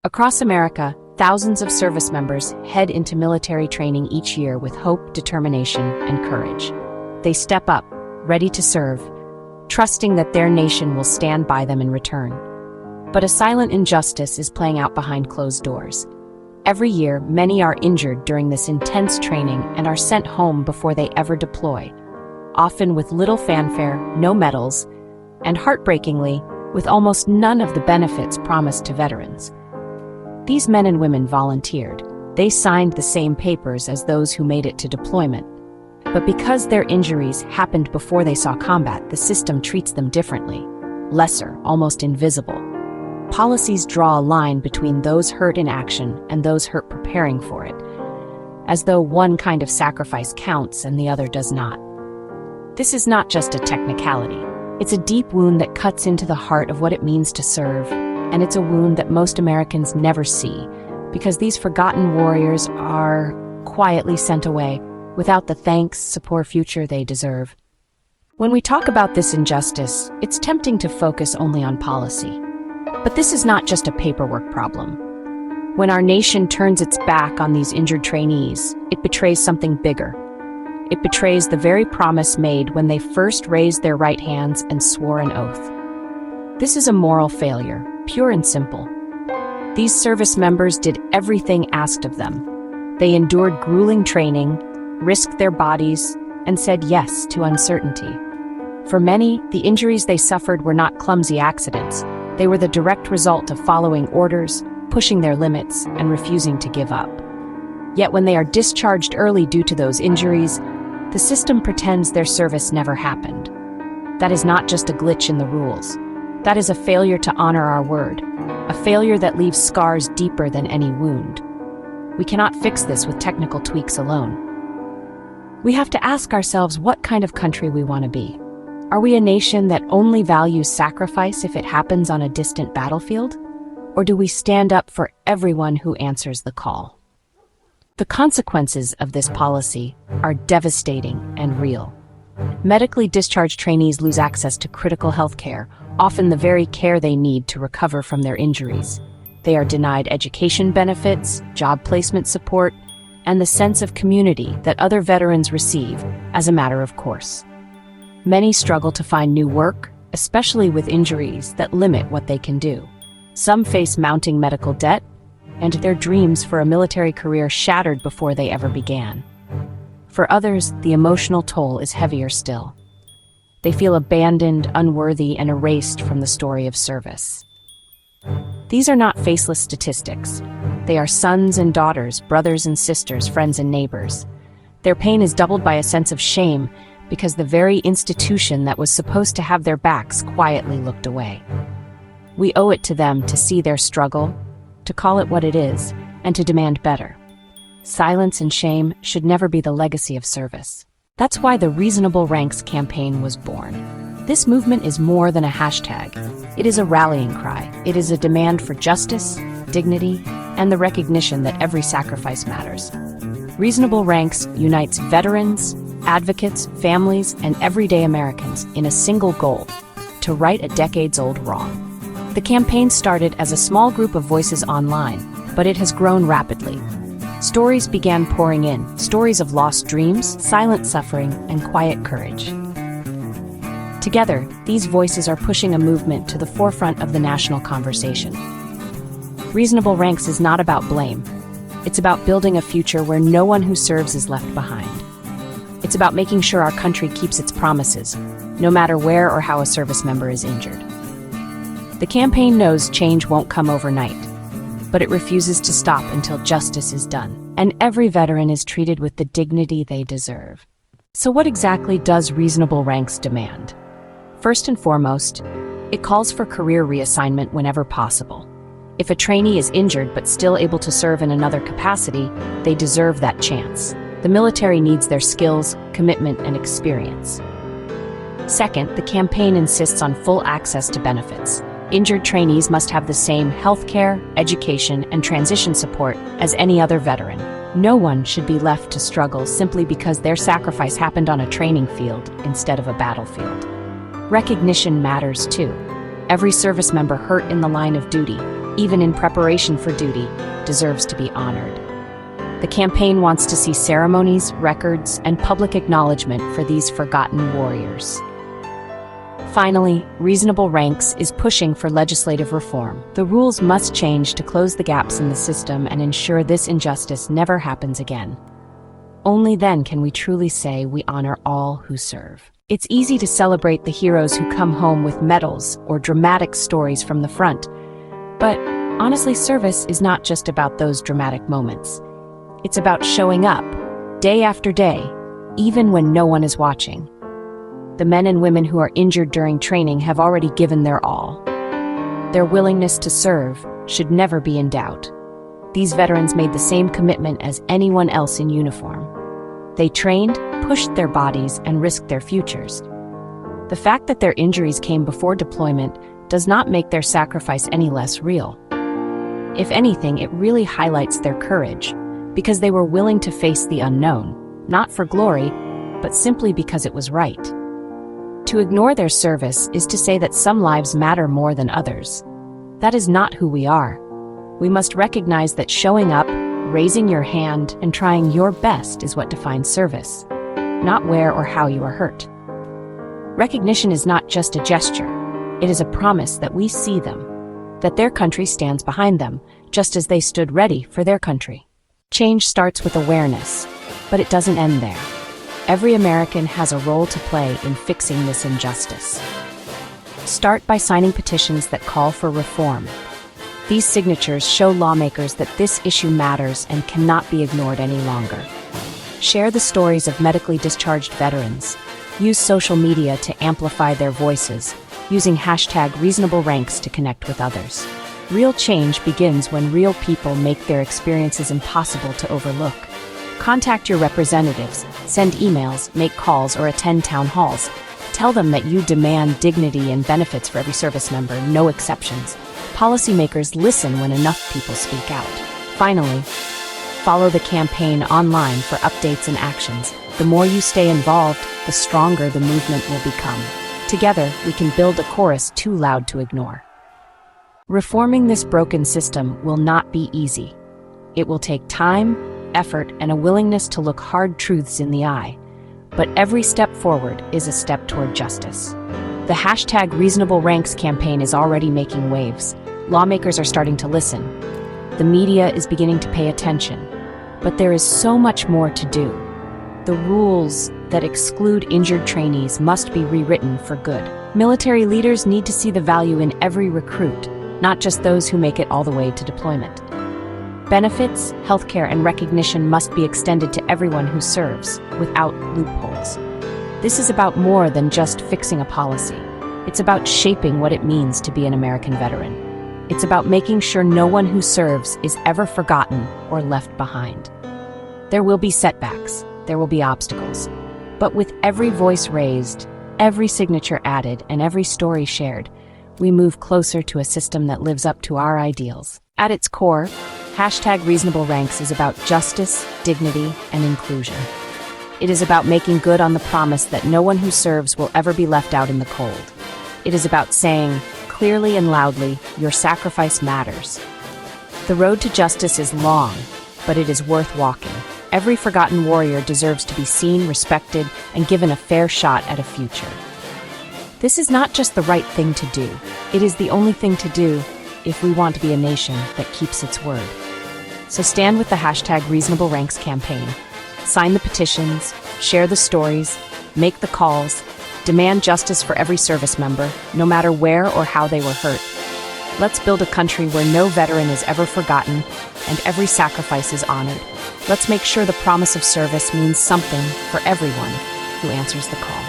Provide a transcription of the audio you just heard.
Across America, thousands of service members head into military training each year with hope, determination, and courage. They step up, ready to serve, trusting that their nation will stand by them in return. But a silent injustice is playing out behind closed doors. Every year, many are injured during this intense training and are sent home before they ever deploy, often with little fanfare, no medals, and heartbreakingly, with almost none of the benefits promised to veterans. These men and women volunteered. They signed the same papers as those who made it to deployment. But because their injuries happened before they saw combat, the system treats them differently, lesser, almost invisible. Policies draw a line between those hurt in action and those hurt preparing for it, as though one kind of sacrifice counts and the other does not. This is not just a technicality. It's a deep wound that cuts into the heart of what it means to serve, and it's a wound that most Americans never see, because these forgotten warriors are quietly sent away without the thanks, support, future they deserve. When we talk about this injustice, it's tempting to focus only on policy. But this is not just a paperwork problem. When our nation turns its back on these injured trainees, it betrays something bigger. It betrays the very promise made when they first raised their right hands and swore an oath. This is a moral failure, pure and simple. These service members did everything asked of them. They endured grueling training, risked their bodies, and said yes to uncertainty. For many, the injuries they suffered were not clumsy accidents. They were the direct result of following orders, pushing their limits, and refusing to give up. Yet when they are discharged early due to those injuries, the system pretends their service never happened. That is not just a glitch in the rules. That is a failure to honor our word, a failure that leaves scars deeper than any wound. We cannot fix this with technical tweaks alone. We have to ask ourselves what kind of country we want to be. Are we a nation that only values sacrifice if it happens on a distant battlefield? Or do we stand up for everyone who answers the call? The consequences of this policy are devastating and real. Medically discharged trainees lose access to critical health care, often the very care they need to recover from their injuries. They are denied education benefits, job placement support, and the sense of community that other veterans receive as a matter of course. Many struggle to find new work, especially with injuries that limit what they can do. Some face mounting medical debt, and their dreams for a military career shattered before they ever began. For others, the emotional toll is heavier still. They feel abandoned, unworthy, and erased from the story of service. These are not faceless statistics. They are sons and daughters, brothers and sisters, friends and neighbors. Their pain is doubled by a sense of shame because the very institution that was supposed to have their backs quietly looked away. We owe it to them to see their struggle, to call it what it is, and to demand better. Silence and shame should never be the legacy of service. That's why the Reasonable Ranks campaign was born. This movement is more than a hashtag. It is a rallying cry. It is a demand for justice, dignity, and the recognition that every sacrifice matters. Reasonable Ranks unites veterans, advocates, families, and everyday Americans in a single goal: to right a decades-old wrong. The campaign started as a small group of voices online, but it has grown rapidly. Stories began pouring in, stories of lost dreams, silent suffering, and quiet courage. Together, these voices are pushing a movement to the forefront of the national conversation. Reasonable Ranks is not about blame. It's about building a future where no one who serves is left behind. It's about making sure our country keeps its promises, no matter where or how a service member is injured. The campaign knows change won't come overnight, but it refuses to stop until justice is done, and every veteran is treated with the dignity they deserve. So what exactly does Reasonable Ranks demand? First and foremost, it calls for career reassignment whenever possible. If a trainee is injured but still able to serve in another capacity, they deserve that chance. The military needs their skills, commitment, and experience. Second, the campaign insists on full access to benefits. Injured trainees must have the same healthcare, education, and transition support as any other veteran. No one should be left to struggle simply because their sacrifice happened on a training field instead of a battlefield. Recognition matters too. Every service member hurt in the line of duty, even in preparation for duty, deserves to be honored. The campaign wants to see ceremonies, records, and public acknowledgement for these forgotten warriors. Finally, Reasonable Ranks is pushing for legislative reform. The rules must change to close the gaps in the system and ensure this injustice never happens again. Only then can we truly say we honor all who serve. It's easy to celebrate the heroes who come home with medals or dramatic stories from the front. But honestly, service is not just about those dramatic moments. It's about showing up, day after day, even when no one is watching. The men and women who are injured during training have already given their all. Their willingness to serve should never be in doubt. These veterans made the same commitment as anyone else in uniform. They trained, pushed their bodies, and risked their futures. The fact that their injuries came before deployment does not make their sacrifice any less real. If anything, it really highlights their courage, because they were willing to face the unknown, not for glory, but simply because it was right. To ignore their service is to say that some lives matter more than others. That is not who we are. We must recognize that showing up, raising your hand, and trying your best is what defines service, not where or how you are hurt. Recognition is not just a gesture. It is a promise that we see them, that their country stands behind them, just as they stood ready for their country. Change starts with awareness, but it doesn't end there. Every American has a role to play in fixing this injustice. Start by signing petitions that call for reform. These signatures show lawmakers that this issue matters and cannot be ignored any longer. Share the stories of medically discharged veterans. Use social media to amplify their voices, using #ReasonableRanks to connect with others. Real change begins when real people make their experiences impossible to overlook. Contact your representatives, send emails, make calls, or attend town halls. Tell them that you demand dignity and benefits for every service member, no exceptions. Policymakers listen when enough people speak out. Finally, follow the campaign online for updates and actions. The more you stay involved, the stronger the movement will become. Together, we can build a chorus too loud to ignore. Reforming this broken system will not be easy. It will take time, effort, and a willingness to look hard truths in the eye. But every step forward is a step toward justice. The #ReasonableRanks campaign is already making waves. Lawmakers are starting to listen. The media is beginning to pay attention. But there is so much more to do. The rules that exclude injured trainees must be rewritten for good. Military leaders need to see the value in every recruit, not just those who make it all the way to deployment. Benefits, healthcare, and recognition must be extended to everyone who serves, without loopholes. This is about more than just fixing a policy. It's about shaping what it means to be an American veteran. It's about making sure no one who serves is ever forgotten or left behind. There will be setbacks, there will be obstacles, but with every voice raised, every signature added, and every story shared, we move closer to a system that lives up to our ideals. At its core, #ReasonableRanks is about justice, dignity, and inclusion. It is about making good on the promise that no one who serves will ever be left out in the cold. It is about saying, clearly and loudly, your sacrifice matters. The road to justice is long, but it is worth walking. Every forgotten warrior deserves to be seen, respected, and given a fair shot at a future. This is not just the right thing to do. It is the only thing to do if we want to be a nation that keeps its word. So stand with the #ReasonableRanks campaign. Sign the petitions, share the stories, make the calls, demand justice for every service member, no matter where or how they were hurt. Let's build a country where no veteran is ever forgotten and every sacrifice is honored. Let's make sure the promise of service means something for everyone who answers the call.